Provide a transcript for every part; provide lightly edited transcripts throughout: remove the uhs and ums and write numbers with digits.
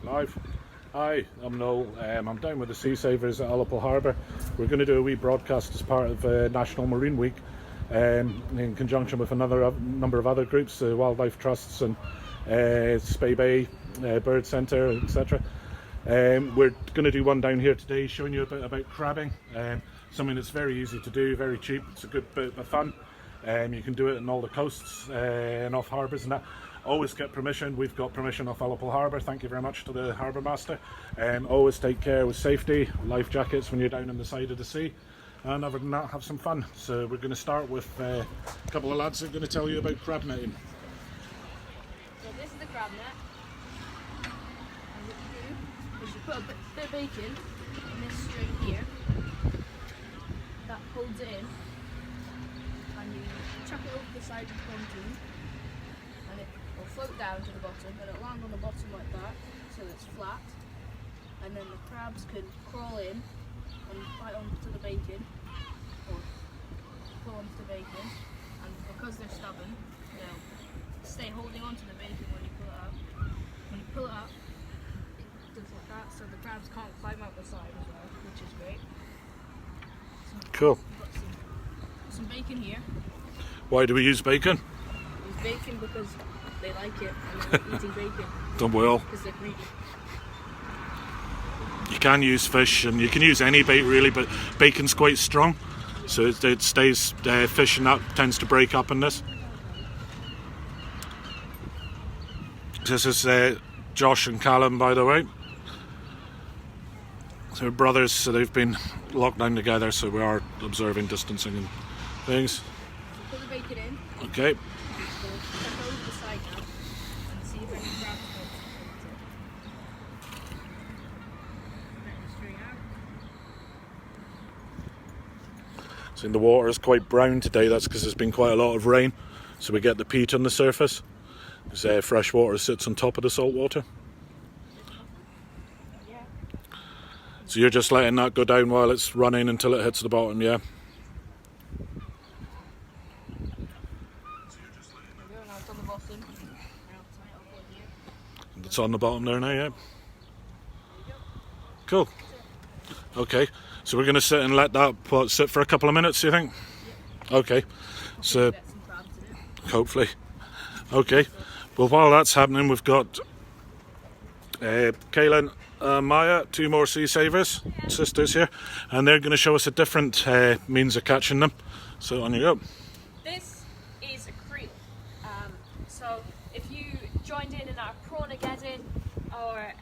Live. Hi, I'm Noel. I'm down with the Sea Savers at Harbour. We're going to do a wee broadcast as part of National Marine Week, in conjunction with another number of other groups, wildlife trusts and Spey Bay Bird Centre, etc. We're going to do one down here today, showing you a bit about crabbing. Something that's very easy to do, very cheap. It's a good bit of fun. You can do it on all the coasts and off harbours and that. Always get permission. We've got permission off Harbour. Thank you very much to the harbour master. Always take care with safety, life jackets when you're down on the side of the sea. And other than that, have some fun. So we're going to start with a couple of lads that are going to tell you about crab netting. So this is the crab net. And what you do is you put a bit of bacon in this string here. That holds it in. And you chuck it over the side of the pontoon. And it will float down to the bottom, and it'll land on the bottom like that, so it's flat. And then the crabs can crawl in and bite onto the bacon, or pull onto the bacon, and because they're stubborn, they'll stay holding onto the bacon when you pull it out. When you pull it up, it does like that, so the crabs can't climb out the side as well, which is great. So Cool. we've got some bacon here. Why do we use bacon? Bacon because they like it and they like eating bacon. Don't we all? Because they're greedy. You can use fish and you can use any bait really, but bacon's quite strong, so it stays fish, and that tends to break up in this. This is Josh and Callum, by the way. So they're brothers, so they've been locked down together, so we are observing distancing and things. So put the bacon in. Okay. Step over the side now and see if any crabs want to let it straight out. So the water is quite brown today. That's because there's been quite a lot of rain, so we get the peat on the surface. Because fresh water sits on top of the salt water. Yeah. So you're just letting that go down while it's running until it hits the bottom, yeah? Now it's on the bottom. Now tie it up on here. It's on the bottom there now, yeah? Cool. Okay, so we're going to sit and let that sit for a couple of minutes, do you think? Yeah. Okay, so Get some crabs in it. hopefully. Okay, well while that's happening, we've got Kaylin and Maya, two more sea savers, sisters here, and they're going to show us a different means of catching them. So on you go. This is a creel. So if you joined in our prawn-ageddon, or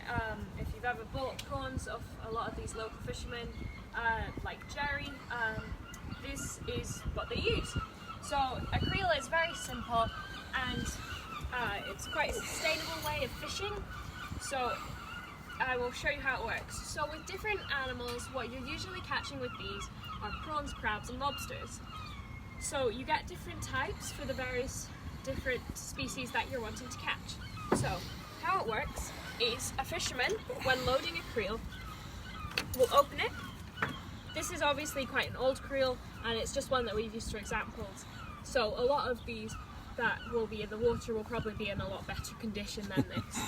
if you've ever bought prawns off a lot of these local fishermen, like Jerry, this is what they use. So a creel is very simple, and it's quite a sustainable way of fishing. So I will show you how it works. So with different animals, what you're usually catching with these are prawns, crabs and lobsters. So you get different types for the various different species that you're wanting to catch. So how it works is a fisherman, when loading a creel, will open it. This is obviously quite an old creel, and it's just one that we've used for examples. So a lot of these that will be in the water will probably be in a lot better condition than this.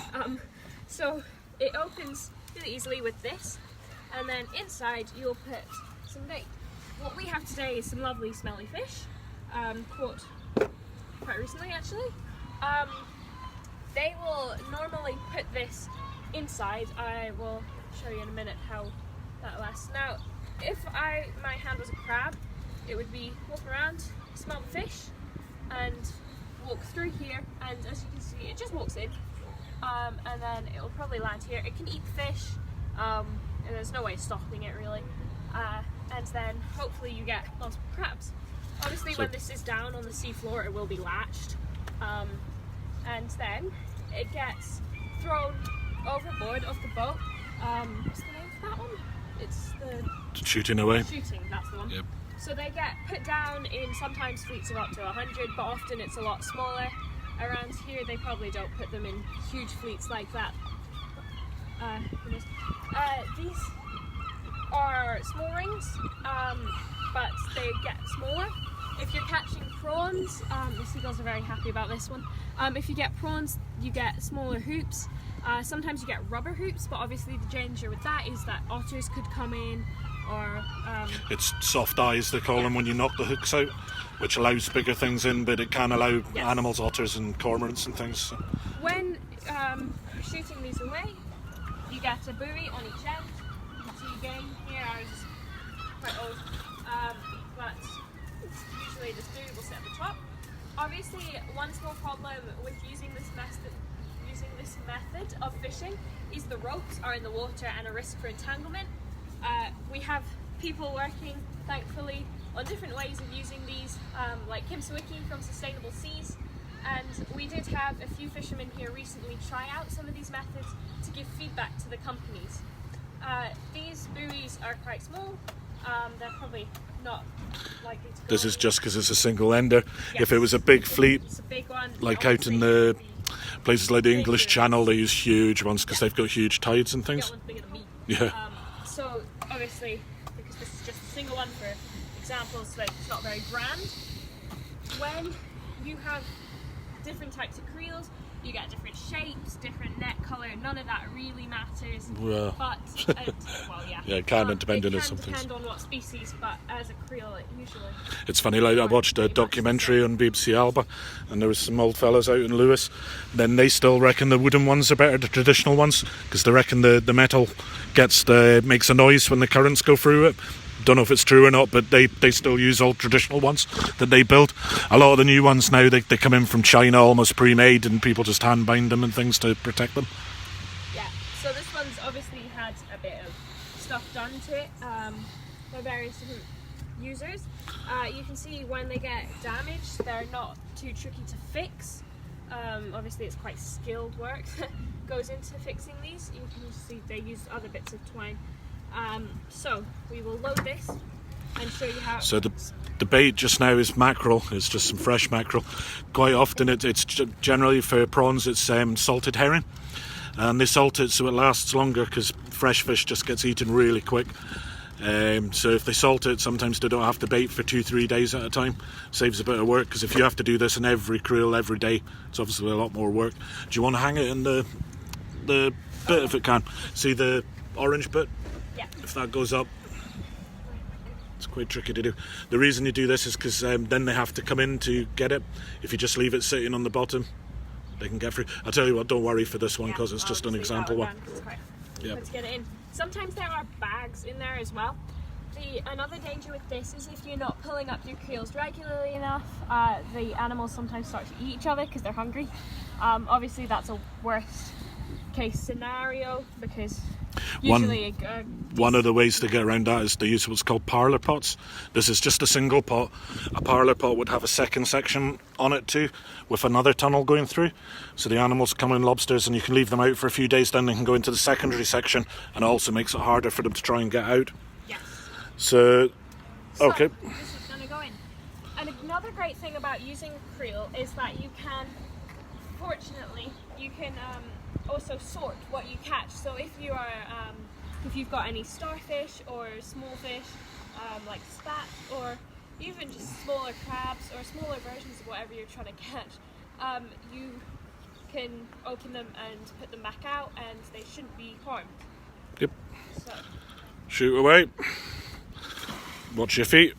So it opens really easily with this, and then inside you'll put some bait. What we have today is some lovely smelly fish, caught quite recently actually. They will normally put this inside. I will show you in a minute how that lasts. Now, if my hand was a crab, it would be walk around, smell the fish, and walk through here, and as you can see, it just walks in. And then it will probably land here. It can eat the fish, and there's no way of stopping it really. And then hopefully you get multiple crabs. Obviously when this is down on the seafloor it will be latched, and then it gets thrown overboard of the boat. What's the name for that one? It's the Shooting away. Shooting, that's the one. Yep. So they get put down in sometimes fleets of up to 100, but often it's a lot smaller. Around here they probably don't put them in huge fleets like that. These are small rings, but they get smaller if you're catching prawns, the seagulls are very happy about this one. If you get prawns, you get smaller hoops. Sometimes you get rubber hoops, but obviously the danger with that is that otters could come in, or it's soft eyes they call them when you knock the hooks out, which allows bigger things in, but it can allow animals, otters and cormorants and things. So. When shooting these away, you get a buoy on each end. You can see again here, ours is quite old, but usually this buoy will sit at the top. Obviously, one small problem with using this method of fishing is the ropes are in the water and a risk for entanglement. We have people working, thankfully, on different ways of using these, like Kim Sawicki from Sustainable Seas, and we did have a few fishermen here recently try out some of these methods to give feedback to the companies. These buoys are quite small, they're probably not likely to go. This is just because it's a single ender. Yes. If it was a big fleet, it's a big one, like out in the places like the English Channel, they use huge ones because they've got huge tides and things. Yeah. So obviously, because this is just a single one for examples, so it's not very grand. When you have different types of creels, you get different shapes, different net colour. None of that really matters. Yeah. But Yeah, it can depend on something. Depend on what species, but as a creel, it usually. It's funny, like I watched a documentary on BBC Alba, and there was some old fellas out in Lewis. Then they still reckon the wooden ones are better, the traditional ones, because they reckon the metal makes a noise when the currents go through it. Don't know if it's true or not, but they still use old traditional ones that they build. A lot of the new ones now, they come in from China almost pre-made, and people just hand bind them and things to protect them. Yeah, so this one's obviously had a bit of stuff done to it by various different users. You can see when they get damaged, they're not too tricky to fix. Obviously it's quite skilled work that goes into fixing these. You can see they use other bits of twine. So we will load this and show you how. So the bait just now is mackerel. It's just some fresh mackerel. Quite often it's generally for prawns it's salted herring, and they salt it so it lasts longer because fresh fish just gets eaten really quick. So if they salt it, sometimes they don't have to bait for 2-3 days at a time. Saves a bit of work, because if you have to do this in every creel every day, it's obviously a lot more work. Do you want to hang it in the bit if it can? See the orange bit? Yeah. If that goes up, it's quite tricky to do. The reason you do this is because then they have to come in to get it. If you just leave it sitting on the bottom, they can get through. I'll tell you what, don't worry for this one because it's just an example one. Yeah. Let's get it in. Sometimes there are bags in there as well. Another danger with this is if you're not pulling up your creels regularly enough, the animals sometimes start to eat each other because they're hungry. Obviously that's a worst case scenario because usually one of the ways to get around that is to use what's called parlour pots. This is just a single pot. A parlour pot would have a second section on it too, with another tunnel going through. So the animals come in, lobsters, and you can leave them out for a few days, then they can go into the secondary section, and it also makes it harder for them to try and get out. Yes. So okay. This is going to go in. And another great thing about using a creel is that you can, fortunately, you can also sort what you catch. So if you've got any starfish or small fish like spat, or even just smaller crabs or smaller versions of whatever you're trying to catch, you can open them and put them back out and they shouldn't be harmed. Yep. So. Shoot away. Watch your feet.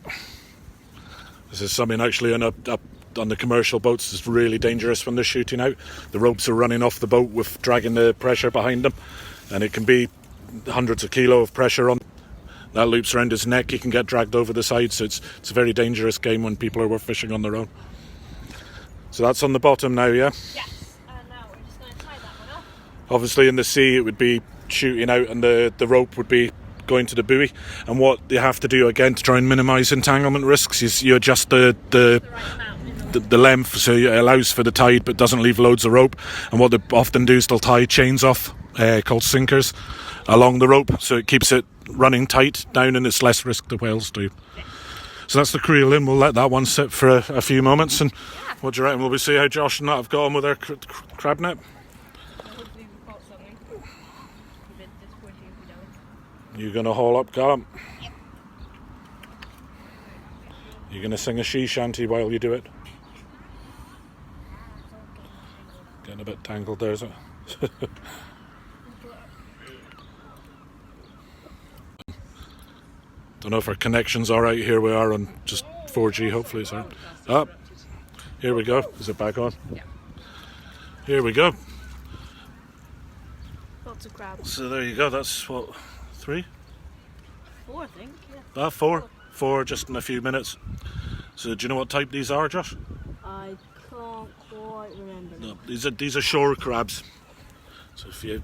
This is something actually up on the commercial boats is really dangerous when they're shooting out. The ropes are running off the boat with dragging the pressure behind them, and it can be hundreds of kilo of pressure on. That loops around his neck, he can get dragged over the side, so it's a very dangerous game when people are fishing on their own. So that's on the bottom now, yeah? Yes, and now we're just going to tie that one up. Obviously in the sea it would be shooting out and the rope would be going to the buoy, and what you have to do again to try and minimise entanglement risks is you adjust the right amount the length so it allows for the tide but doesn't leave loads of rope. And what they often do is they'll tie chains off called sinkers along the rope, so it keeps it running tight down and it's less risk the whales do. So that's the creel in. We'll let that one sit for a few moments, and what do you reckon? Will we see how Josh and that have got on with their crab net? Hopefully we've caught something. A bit disappointing if we don't. You gonna haul up, Callum? Yep. You're going to sing a sea shanty while you do it? Getting a bit tangled there, is it? Don't know if our connection's alright. Here we are on just 4G, hopefully it's alright. Ah, here we go. Is it back on? Yeah. Here we go. Lots of crabs. So there you go. That's what, 3? 4, I think. Yeah. 4? 4 just in a few minutes. So do you know what type these are, Josh? I can't quite remember. No, these are shore crabs. So if you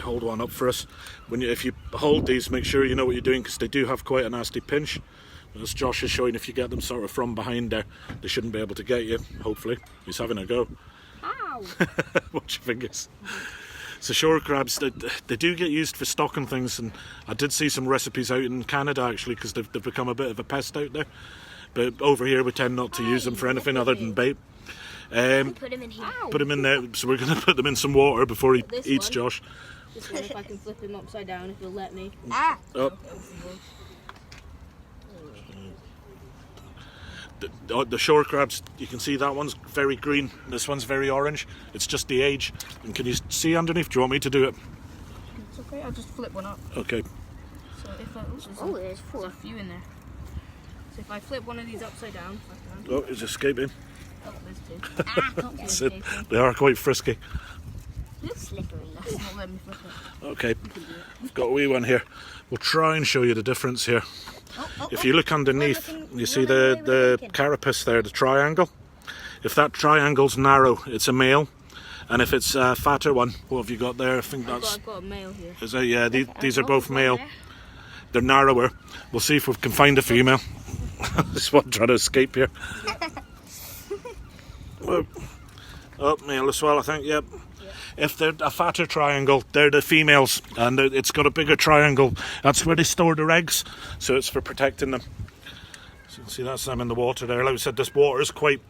hold one up for us, if you hold these, make sure you know what you're doing, because they do have quite a nasty pinch. As Josh is showing, if you get them sort of from behind there, they shouldn't be able to get you. Hopefully, he's having a go. Ow! Watch your fingers. So shore crabs, they do get used for stocking things, and I did see some recipes out in Canada actually, because they've become a bit of a pest out there. But over here we tend not to use them for anything other than bait. Put him in here. Put him in there, so we're going to put them in some water before he eats one. Josh. This one, if I can flip him upside down, if he'll let me. Up. The shore crabs, you can see that one's very green, this one's very orange. It's just the age. And can you see underneath? Do you want me to do it? It's okay, I'll just flip one up. Okay. So if there's a few in there. So if I flip one of these upside down, if I can. Oh, it's escaping. Oh, there's 2. That's it. They are quite frisky. It's slippery. That's not letting me flip it. Okay, I've got a wee one here. We'll try and show you the difference here. If you look underneath, you see the carapace there, the triangle. If that triangle's narrow, it's a male. And if it's a fatter one, what have you got there? I think that's... I've got a male here. Is it? Yeah, these are both male. They're narrower. We'll see if we can find a female. This one trying to escape here. Oh, male as well, I think, yep. If they're a fatter triangle, they're the females, and it's got a bigger triangle. That's where they store their eggs, so it's for protecting them. So you can see that's them in the water there. Like I said, this water is quite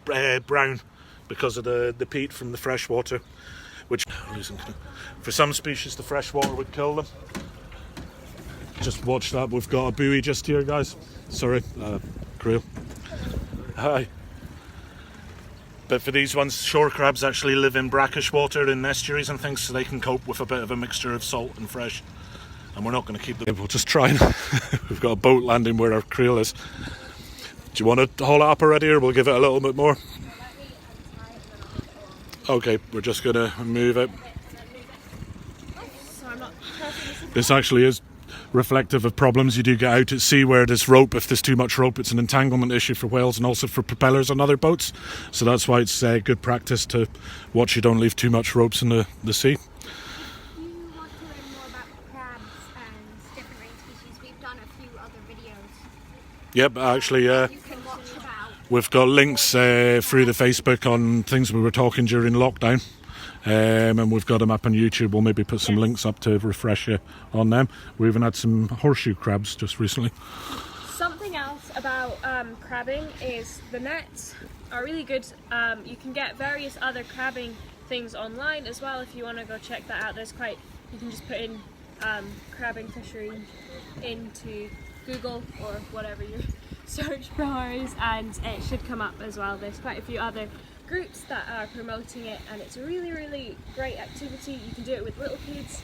brown because of the peat from the fresh water, which for some species the fresh water would kill them. Just watch that, we've got a buoy just here, guys. Sorry, creel. Hi. But for these ones, shore crabs actually live in brackish water in estuaries and things, so they can cope with a bit of a mixture of salt and fresh. And we're not going to keep them. We'll just try and we've got a boat landing where our creel is. Do you want to haul it up already, or we'll give it a little bit more? Okay, we're just going to move it. This actually is reflective of problems you do get out at sea where there's rope. If there's too much rope, it's an entanglement issue for whales and also for propellers on other boats. So that's why it's good practice to watch you don't leave too much ropes in the sea. If you want to learn more about crabs and different marine species, we've done a few other videos. Yep, actually, You can watch about. we've got links through the Facebook on things we were talking during lockdown. And we've got them up on YouTube. We'll maybe put some links up to refresh you on them. We even had some horseshoe crabs just recently. Something else about crabbing is the nets are really good. You can get various other crabbing things online as well if you want to go check that out. You can just put in crabbing fishery into Google or whatever your search bar is, and it should come up as well. There's quite a few other groups that are promoting it, and it's a really great activity. You can do it with little kids.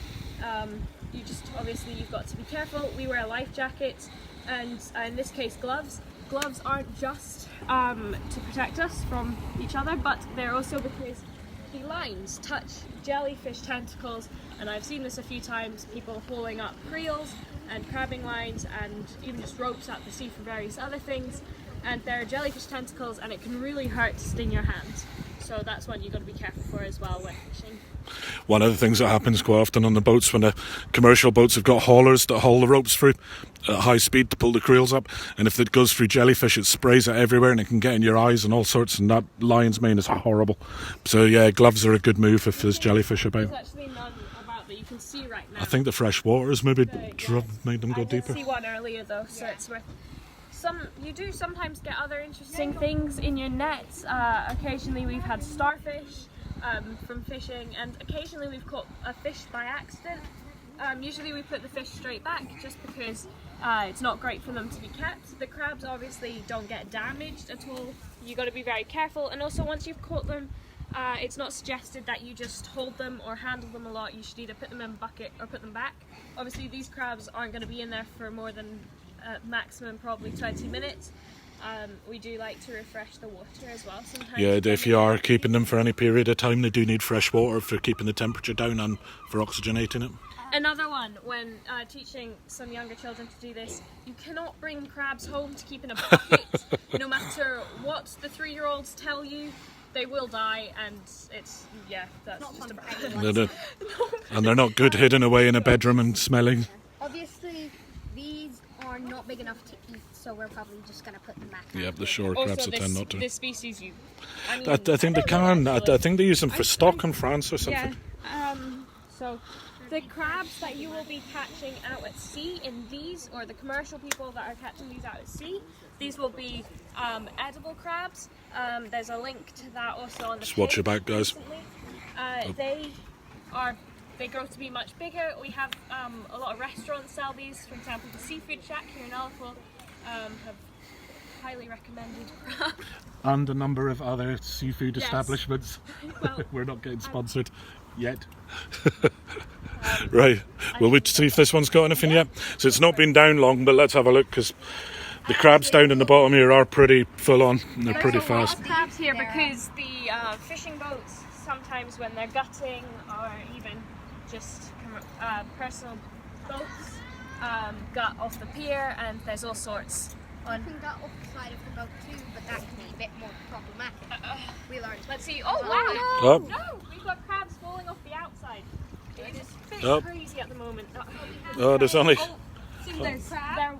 You've got to be careful. We wear a life jacket, and in this case gloves. Gloves aren't just to protect us from each other, but they're also because the lines touch jellyfish tentacles, and I've seen this a few times, people pulling up creels and crabbing lines and even just ropes out to sea for various other things. And there are jellyfish tentacles, and it can really hurt to sting your hands. So that's one you've got to be careful for as well when fishing. One of the things that happens quite often on the boats, when the commercial boats have got haulers that haul the ropes through at high speed to pull the creels up, and if it goes through jellyfish, it sprays it everywhere and it can get in your eyes and all sorts, and that lion's mane is horrible. So yeah, gloves are a good move if there's jellyfish about. There's actually none about that you can see right now. I think the fresh water has maybe Yes. made them go I deeper. did see one earlier though, so it's worth. You do sometimes get other interesting things in your nets. Occasionally we've had starfish from fishing, and occasionally we've caught a fish by accident. Usually we put the fish straight back just because it's not great for them to be kept. The crabs obviously don't get damaged at all. You got to be very careful, and also once you've caught them, it's not suggested that you just hold them or handle them a lot. You should either put them in a bucket or put them back. Obviously these crabs aren't going to be in there for more than maximum probably 20 minutes. We do like to refresh the water as well sometimes. Yeah, if you are keeping them for any period of time, they do need fresh water for keeping the temperature down and for oxygenating it. Another one, when teaching some younger children to do this, you cannot bring crabs home to keep in a bucket. No matter what the 3-year-olds tell you, they will die, and it's, yeah, that's Not just fun about for it. anyone. And they're not good hidden away in a bedroom and smelling. Obviously, these are not big enough to eat, so we're probably just going to put them back. Yeah, the shore crabs Also, will tend not to. this species, I mean, I think they can. I think they use them for stock in France or something. Yeah. So the crabs that you will be catching out at sea in these, or the commercial people that are catching these out at sea, these will be edible crabs. There's a link to that also on the Just watch your page back, guys. recently. They grow to be much bigger. We have a lot of restaurants sell these. For example, the Seafood Shack here in Liverpool have highly recommended crab. And a number of other seafood Yes. establishments. Well, We're not getting sponsored yet. Right, well, we'll see if this one's got anything yet. So it's not been down long, but let's have a look, because the crabs down in the bottom here are pretty full on. They're pretty There's a lot fast. of crabs here because the fishing boats, sometimes when they're gutting or even just personal boats, gut off the pier, and there's all sorts. You can gut off the side of the boat too, but that can be a bit more problematic. We learned. Let's see. Oh wow! Oh. No, we've got crabs falling off the outside. It is a bit Oh. crazy at the moment. Oh, there's only... There's crab.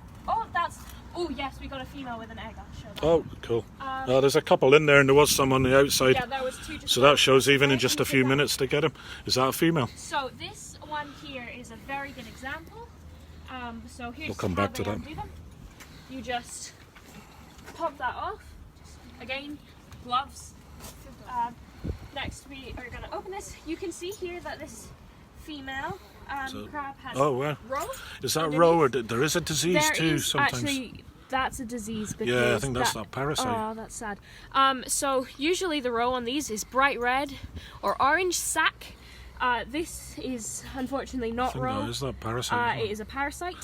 Oh yes, we got a female with an egg. I'll show that. Oh, cool. Oh, there's a couple in there, and there was some on the outside. Yeah, there was two. So that shows even in just a few minutes to get them. Is that a female? So this one here is a very good example. So here's We'll come how back to they that. undo them. You just pop that off. Again, gloves. Next we are going to open this. You can see here that this female crab has Oh, wow. roe. Is that underneath. roe, or there is a disease There too is sometimes? actually, that's a disease because Yeah, I think that's that parasite. Oh, that's sad. So usually the roe on these is bright red or orange sac. This is unfortunately I not think roe. that is that parasite. It is a parasite.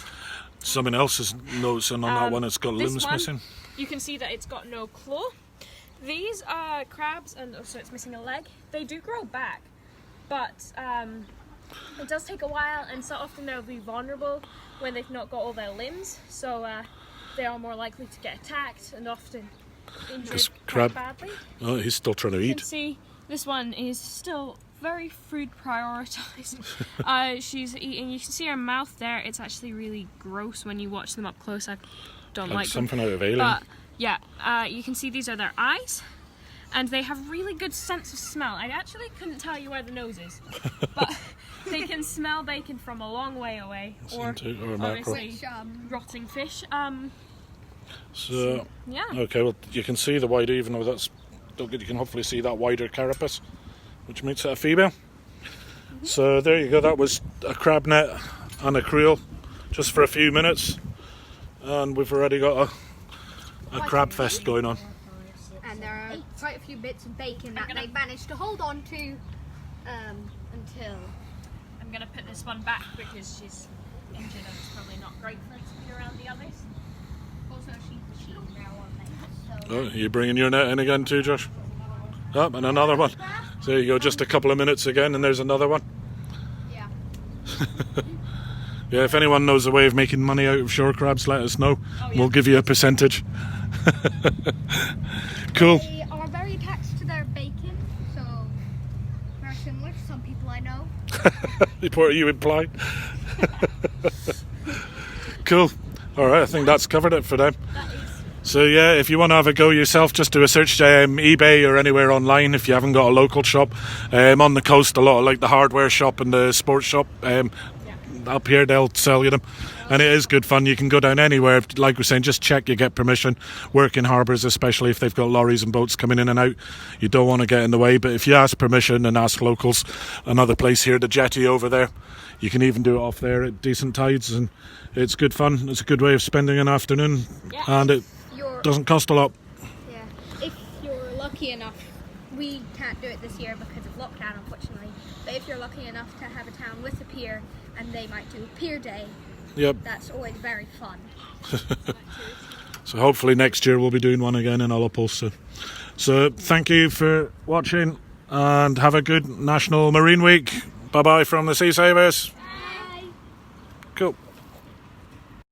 Something else is noticing on that one, it's got This limbs one, missing. You can see that it's got no claw. These are crabs, and also it's missing a leg. They do grow back, but it does take a while, and so often they'll be vulnerable when they've not got all their limbs. So they are more likely to get attacked and often injured This quite crab- badly. Oh, he's still trying to You can eat. see this one is still very food prioritized. She's eating. You can see her mouth there. It's actually really gross when you watch them up close. I don't Like like them. something out of Alien. But yeah, you can see these are their eyes, and they have really good sense of smell. I actually couldn't tell you where the nose is, but they can smell bacon from a long way away, or Or mackerel. obviously rotting fish. So, Yeah. okay, well, you can see the wider, even though that's, you can hopefully see that wider carapace, which makes it a female. So there you go, that was a crab net and a creel, just for a few minutes, and we've already got a crab fest going on. And there are quite a few bits of bacon that they managed to hold on to until. I'm gonna put this one back because she's injured and it's probably not great for her to be around the others. Also, she's cheating now on them. So. Oh, are you bringing your net in again too, Josh? Oh, and another one. So there you go, just a couple of minutes again, and there's another one. Yeah. Yeah, if anyone knows a way of making money out of shore crabs, let us know. Oh, yeah. We'll give you a percentage. Cool. They are very attached to their bacon, so very similar to some people I know. What are you implying? Cool. Alright, I think that's covered it for them. So yeah, if you want to have a go yourself, just do a search eBay or anywhere online if you haven't got a local shop. On the coast, a lot of like the hardware shop and the sports shop, up here they'll sell you them, and it is good fun. You can go down anywhere, like we're saying, just check you get permission. Work in harbours, especially if they've got lorries and boats coming in and out, you don't want to get in the way, but if you ask permission and ask locals, another place here, the jetty over there, you can even do it off there at decent tides, and it's good fun. It's a good way of spending an afternoon, and it doesn't cost a lot. Yeah, if you're lucky enough, we can't do it this year because of lockdown, unfortunately. But if you're lucky enough to have a town with a pier, and they might do pier day, Yep. that's always very fun. So hopefully next year we'll be doing one again in Ullapool. So thank you for watching, and have a good National Marine Week. Bye bye from the Sea Savers.